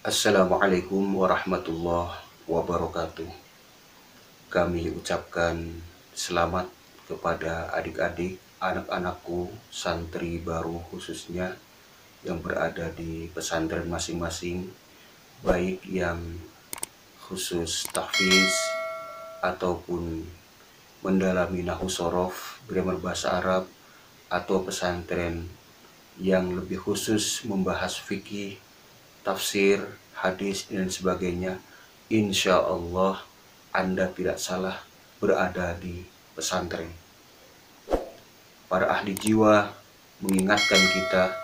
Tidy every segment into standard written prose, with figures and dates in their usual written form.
Assalamualaikum warahmatullahi wabarakatuh. Kami ucapkan selamat kepada adik-adik, anak-anakku, santri baru khususnya yang berada di pesantren masing-masing, baik yang khusus tahfiz ataupun mendalami nahwu sorof, grammar bahasa Arab, atau pesantren yang lebih khusus membahas fikih, tafsir, hadis, dan sebagainya. Insya Allah Anda tidak salah berada di pesantren. Para ahli jiwa mengingatkan kita,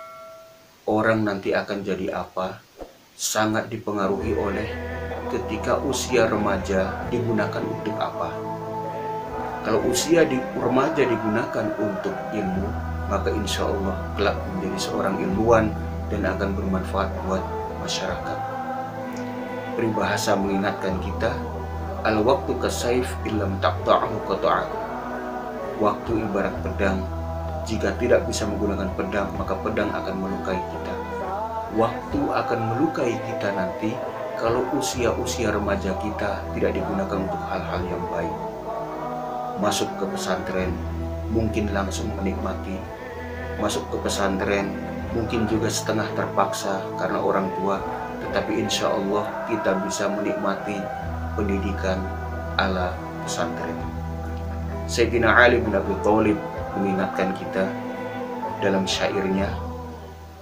orang nanti akan jadi apa sangat dipengaruhi oleh ketika usia remaja digunakan untuk apa. Kalau usia remaja digunakan untuk ilmu, maka insya Allah kelak menjadi seorang ilmuwan dan akan bermanfaat buat masyarakat. Peribahasa mengingatkan kita, al-waktu kasaif illam taqta'ahu qata'ak. Waktu ibarat pedang, jika tidak bisa menggunakan pedang, maka pedang akan melukai kita. Waktu akan melukai kita nanti kalau usia-usia remaja kita tidak digunakan untuk hal-hal yang baik. Masuk ke pesantren mungkin langsung menikmati, masuk ke pesantren mungkin juga setengah terpaksa karena orang tua, tetapi insya Allah kita bisa menikmati pendidikan ala pesantren. Sayyidina Ali bin Abi Thalib mengingatkan kita dalam syairnya,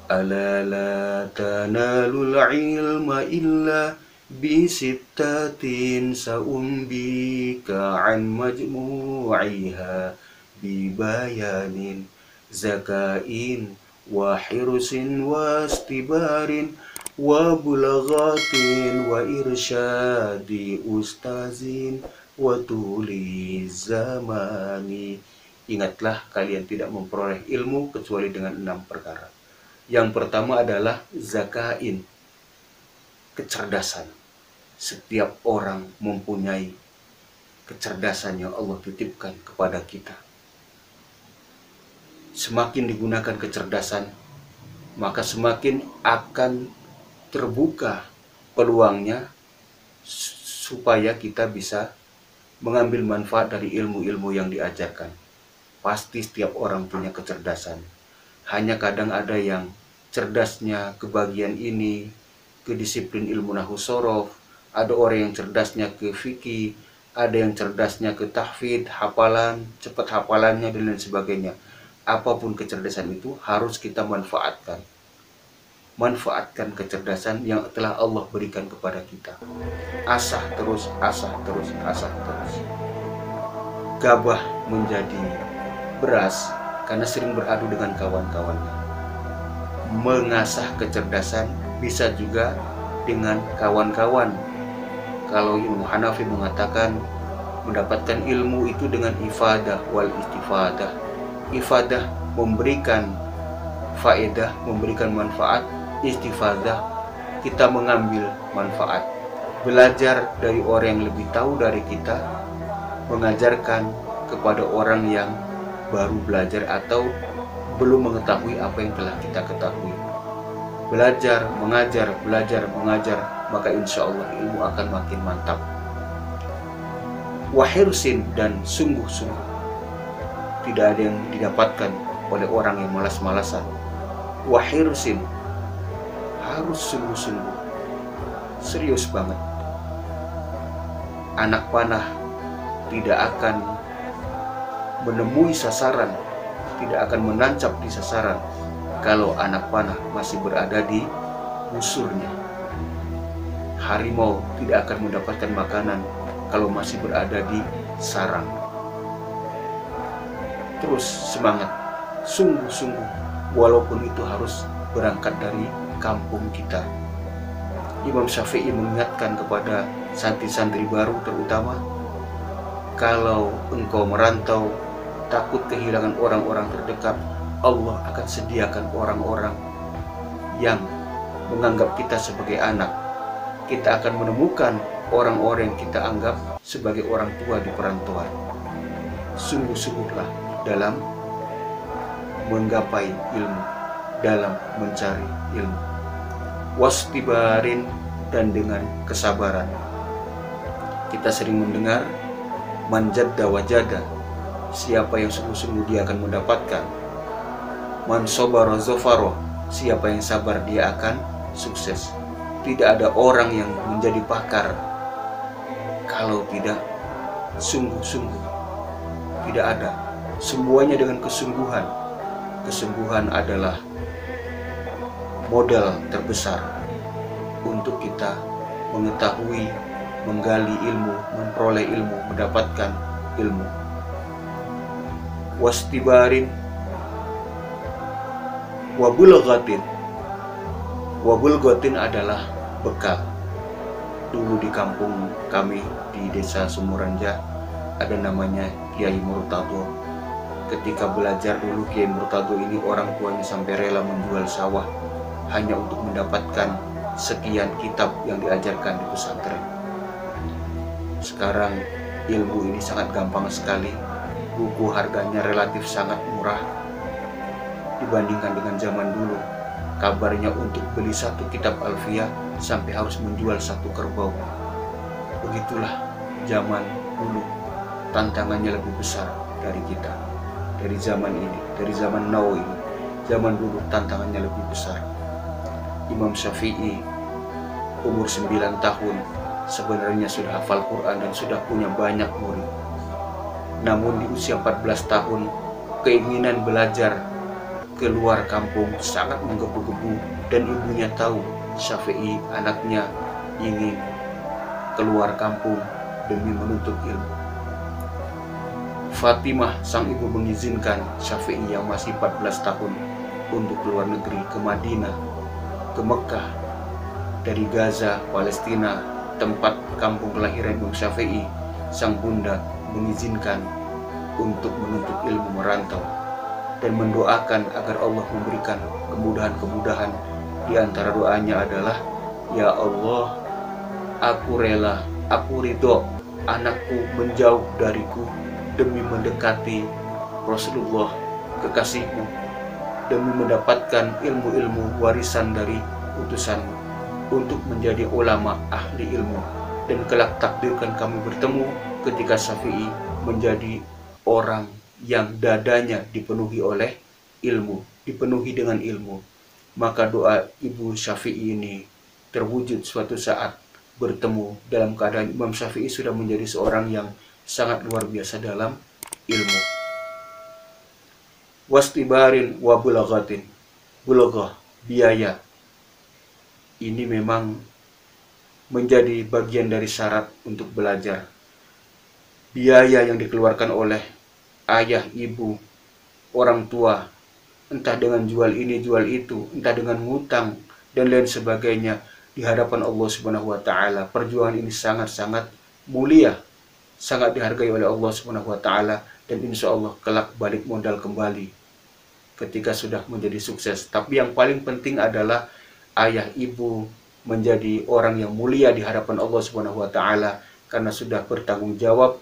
ala la tanalul ilma illa bisittatin sa'umbika an majmu'iha bibayanin zakain wa hirusin wa istibarin wa bulaghatin wa irsyadi ustazin wa tuli zamani. Ingatlah kalian tidak memperoleh ilmu kecuali dengan 6 perkara. Yang pertama adalah zakain, kecerdasan. Setiap orang mempunyai kecerdasan yang Allah titipkan kepada kita. Semakin digunakan kecerdasan, maka semakin akan terbuka peluangnya supaya kita bisa mengambil manfaat dari ilmu-ilmu yang diajarkan. Pasti setiap orang punya kecerdasan. Hanya kadang ada yang cerdasnya ke bagian ini, ke disiplin ilmu nahwu sorof, ada orang yang cerdasnya ke fikih, ada yang cerdasnya ke tahfidz, hafalan, cepat hafalannya dan lain sebagainya. Apapun kecerdasan itu harus kita manfaatkan. Manfaatkan kecerdasan yang telah Allah berikan kepada kita. Asah terus, asah terus, asah terus. Gabah menjadi beras karena sering beradu dengan kawan-kawannya. Mengasah kecerdasan bisa juga dengan kawan-kawan. Kalau Imam Hanafi mengatakan mendapatkan ilmu itu dengan ifadah wal istifadah. Ifadah memberikan faedah, memberikan manfaat. Istifadah kita mengambil manfaat. Belajar dari orang yang lebih tahu dari kita, mengajarkan kepada orang yang baru belajar atau belum mengetahui apa yang telah kita ketahui. Belajar, mengajar, belajar, mengajar, maka insya Allah ilmu akan makin mantap. Wahirsin, dan sungguh-sungguh. Tidak ada yang didapatkan oleh orang yang malas-malasan. Wahirsin, harus sungguh-sungguh, serius banget. Anak panah tidak akan menemui sasaran, tidak akan menancap di sasaran kalau anak panah masih berada di busurnya. Harimau tidak akan mendapatkan makanan kalau masih berada di sarang. Terus semangat, sungguh-sungguh, walaupun itu harus berangkat dari kampung kita. Imam Syafi'i mengingatkan kepada santri-santri baru terutama, kalau engkau merantau takut kehilangan orang-orang terdekat, Allah akan sediakan orang-orang yang menganggap kita sebagai anak. Kita akan menemukan orang-orang yang kita anggap sebagai orang tua di perantauan. Sungguh-sungguhlah dalam menggapai ilmu, dalam mencari ilmu. Wastibarin, dan dengan kesabaran. Kita sering mendengar man jadda wajada, siapa yang sungguh-sungguh dia akan mendapatkan. Man sobara zofaro, siapa yang sabar dia akan sukses. Tidak ada orang yang menjadi pakar kalau tidak sungguh-sungguh. Tidak ada. Semuanya dengan kesungguhan. Kesungguhan adalah modal terbesar untuk kita mengetahui, menggali ilmu, memperoleh ilmu, mendapatkan ilmu. Wastibarin wabulghatin. Wabulghatin adalah bekal. Dulu di kampung kami di desa Sumuranja ada namanya Kiai Murtado. Ketika belajar dulu, Kiai Murtado ini orang tuanya sampai rela menjual sawah hanya untuk mendapatkan sekian kitab yang diajarkan di pesantren. Sekarang ilmu ini sangat gampang sekali. Buku harganya relatif sangat murah dibandingkan dengan zaman dulu. Kabarnya untuk beli satu kitab Alfiyah sampai harus menjual satu kerbau. Begitulah zaman dulu. Tantangannya lebih besar dari kita, dari zaman ini, dari zaman now ini. Zaman dulu tantangannya lebih besar. Imam Syafi'i umur 9 tahun sebenarnya sudah hafal Quran dan sudah punya banyak murid. Namun di usia 14 tahun keinginan belajar keluar kampung sangat menggebu-gebu, dan ibunya tahu Syafi'i anaknya ingin keluar kampung demi menuntut ilmu. Fatimah sang ibu mengizinkan Syafi'i yang masih 14 tahun untuk keluar negeri ke Madinah, ke Mekah. Dari Gaza, Palestina, tempat kampung kelahiran Imam Syafi'i, sang bunda mengizinkan untuk menuntut ilmu, merantau, dan mendoakan agar Allah memberikan kemudahan-kemudahan. Di antara doanya adalah, ya Allah, aku rela, aku ridho anakku menjauh dariku demi mendekati Rasulullah kekasihmu, demi mendapatkan ilmu-ilmu warisan dari utusanmu, untuk menjadi ulama ahli ilmu, dan kelak takdirkan kami bertemu ketika Syafi'i menjadi orang yang dadanya dipenuhi oleh ilmu, dipenuhi dengan ilmu. Maka doa ibu Syafi'i ini terwujud suatu saat bertemu dalam keadaan Imam Syafi'i sudah menjadi seorang yang sangat luar biasa dalam ilmu. Wastibarin wa bulaghatin. Bulaghah, biaya. Ini memang menjadi bagian dari syarat untuk belajar. Biaya yang dikeluarkan oleh ayah, ibu, orang tua, entah dengan jual ini, jual itu, entah dengan ngutang, dan lain sebagainya, di hadapan Allah Subhanahu wa Ta'ala. Perjuangan ini sangat-sangat mulia, sangat dihargai oleh Allah Subhanahu wa Ta'ala, dan insya Allah kelak balik modal kembali ketika sudah menjadi sukses. Tapi yang paling penting adalah ayah ibu menjadi orang yang mulia di hadapan Allah Subhanahu wa Ta'ala, karena sudah bertanggung jawab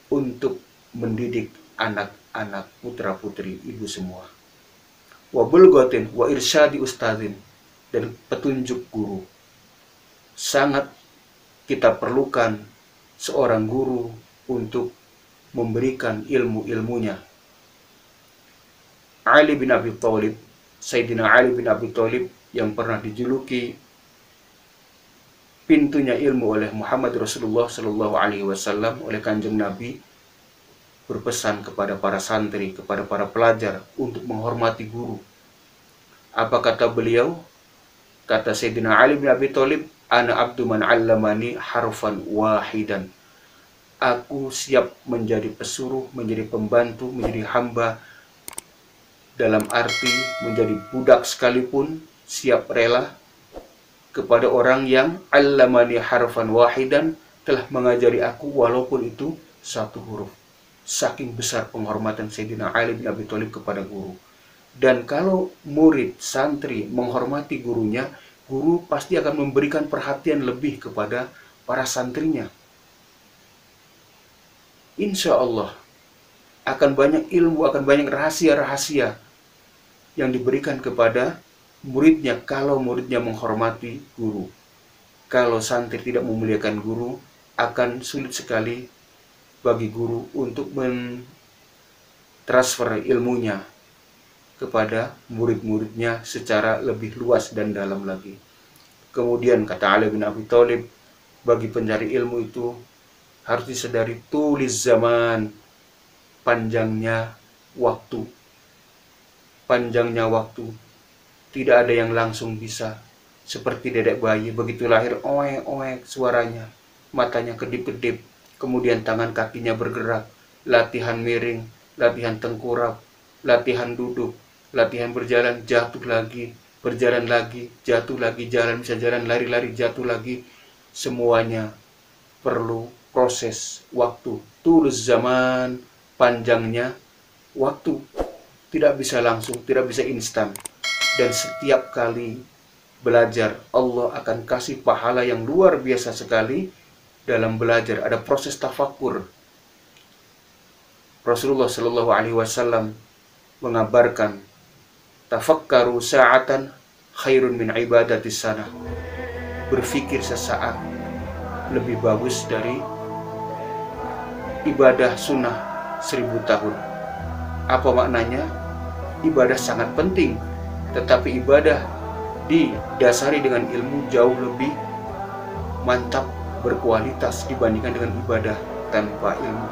untuk mendidik anak-anak putra-putri ibu semua. Wa bulghatin wa irsyadi ustadzin, dan petunjuk guru. Sangat kita perlukan seorang guru untuk memberikan ilmu-ilmunya. Ali bin Abi Thalib, Sayyidina Ali bin Abi Thalib, yang pernah dijuluki pintunya ilmu oleh Muhammad Rasulullah Shallallahu Alaihi Wasallam, oleh Kanjeng Nabi, berpesan kepada para santri, kepada para pelajar untuk menghormati guru. Apa kata beliau? Kata Sayyidina Ali bin Abi Thalib, ana abdu man 'allamani harfan wahidan. Aku siap menjadi pesuruh, menjadi pembantu, menjadi hamba, dalam arti menjadi budak sekalipun, siap rela kepada orang yang 'allamani harfan wahidan, telah mengajari aku walaupun itu satu huruf. Saking besar penghormatan Sayyidina Ali bin Abi Thalib kepada guru. Dan kalau murid, santri menghormati gurunya, guru pasti akan memberikan perhatian lebih kepada para santrinya. Insya Allah akan banyak ilmu, akan banyak rahasia-rahasia yang diberikan kepada muridnya kalau muridnya menghormati guru. Kalau santri tidak memuliakan guru, akan sulit sekali bagi guru untuk mentransfer ilmunya kepada murid-muridnya secara lebih luas dan dalam lagi. Kemudian kata Ali bin Abi Thalib, bagi pencari ilmu itu harus disadari tulis zaman, panjangnya waktu. Panjangnya waktu. Tidak ada yang langsung bisa. Seperti dedek bayi, begitu lahir, oek-oek suaranya, matanya kedip-kedip, kemudian tangan kakinya bergerak, latihan miring, latihan tengkurap, latihan duduk, latihan berjalan, jatuh lagi, berjalan lagi, jatuh lagi, jalan, bisa jalan, lari-lari, jatuh lagi. Semuanya perlu proses waktu. Tulus zaman, panjangnya waktu. Tidak bisa langsung, tidak bisa instan. Dan setiap kali belajar, Allah akan kasih pahala yang luar biasa sekali dalam belajar. Ada proses tafakur. Rasulullah Shallallahu Alaihi Wasallam mengabarkan, tafakkaru sa'atan khairun min ibadatis sana. Berfikir sesaat lebih bagus dari ibadah sunnah 1000 tahun. Apa maknanya? Ibadah sangat penting, tetapi ibadah didasari dengan ilmu jauh lebih mantap, berkualitas dibandingkan dengan ibadah tanpa ilmu.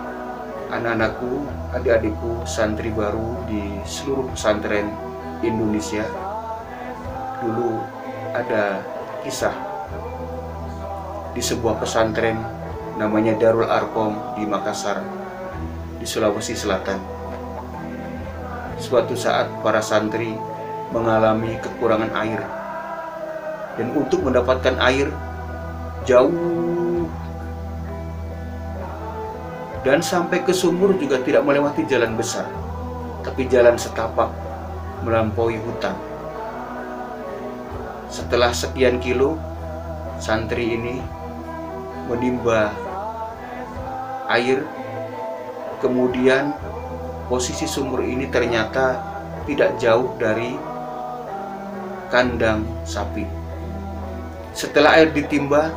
Anak-anakku, adik-adikku, santri baru di seluruh pesantren Indonesia, dulu ada kisah di sebuah pesantren namanya Darul Arqam di Makassar, di Sulawesi Selatan. Suatu saat para santri mengalami kekurangan air, dan untuk mendapatkan air jauh dan sampai ke sumur juga tidak melewati jalan besar, tapi jalan setapak melampaui hutan. Setelah sekian kilo, santri ini menimba air, kemudian posisi sumur ini ternyata tidak jauh dari kandang sapi. Setelah air ditimba,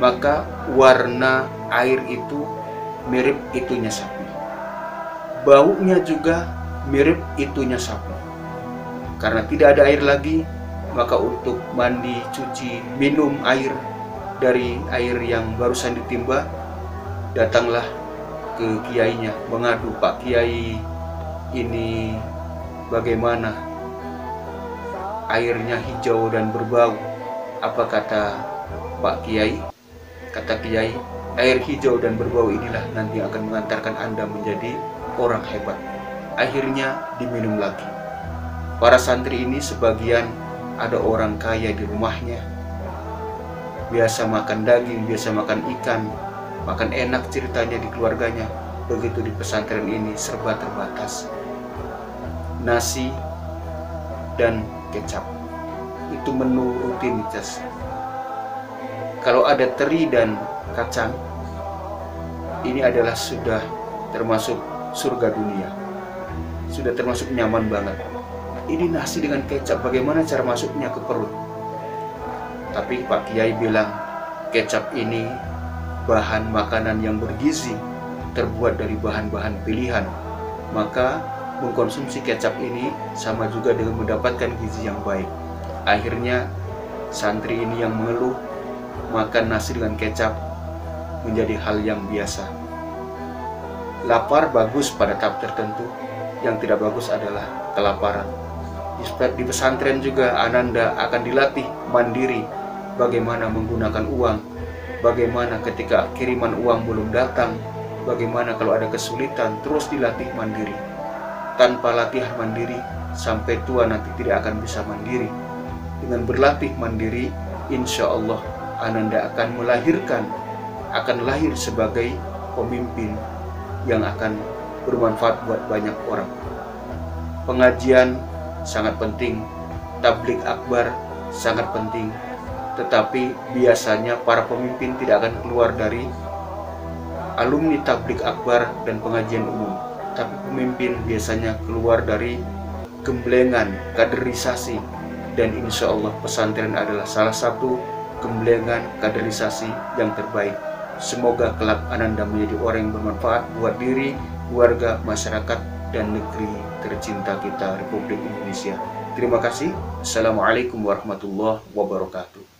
maka warna air itu mirip itunya sapi. Baunya juga mirip itunya sapi. Karena tidak ada air lagi, maka untuk mandi, cuci, minum air dari air yang barusan ditimba, datanglah ke kiainya mengadu, Pak Kiai, ini bagaimana airnya hijau dan berbau. Apa kata Pak Kiai? Kata Kiai, air hijau dan berbau inilah nanti akan mengantarkan Anda menjadi orang hebat. Akhirnya diminum lagi. Para santri ini sebagian ada orang kaya di rumahnya, biasa makan daging, biasa makan ikan, makan enak ceritanya di keluarganya. Begitu di pesantren ini serba terbatas. Nasi dan kecap itu menu rutinitas. Kalau ada teri dan kacang, ini adalah sudah termasuk surga dunia, sudah termasuk nyaman banget. Ini nasi dengan kecap, bagaimana cara masuknya ke perut? Tapi Pak Kiai bilang, kecap ini bahan makanan yang bergizi, terbuat dari bahan-bahan pilihan, maka mengkonsumsi kecap ini sama juga dengan mendapatkan gizi yang baik. Akhirnya santri ini yang mengeluh makan nasi dengan kecap menjadi hal yang biasa. Lapar bagus pada tahap tertentu, yang tidak bagus adalah kelaparan. Di pesantren juga Ananda akan dilatih mandiri, bagaimana menggunakan uang, bagaimana ketika kiriman uang belum datang, bagaimana kalau ada kesulitan, terus dilatih mandiri. Tanpa latihan mandiri, sampai tua nanti tidak akan bisa mandiri. Dengan berlatih mandiri, insya Allah Ananda akan lahir sebagai pemimpin yang akan bermanfaat buat banyak orang. Pengajian sangat penting, tabligh akbar sangat penting, tetapi biasanya para pemimpin tidak akan keluar dari alumni tabligh akbar dan pengajian umum, tapi pemimpin biasanya keluar dari gemblengan kaderisasi. Dan insya Allah pesantren adalah salah satu gembelengan kaderisasi yang terbaik. Semoga kelak Ananda menjadi orang yang bermanfaat buat diri, keluarga, masyarakat, dan negeri tercinta kita, Republik Indonesia. Terima kasih. Assalamualaikum warahmatullahi wabarakatuh.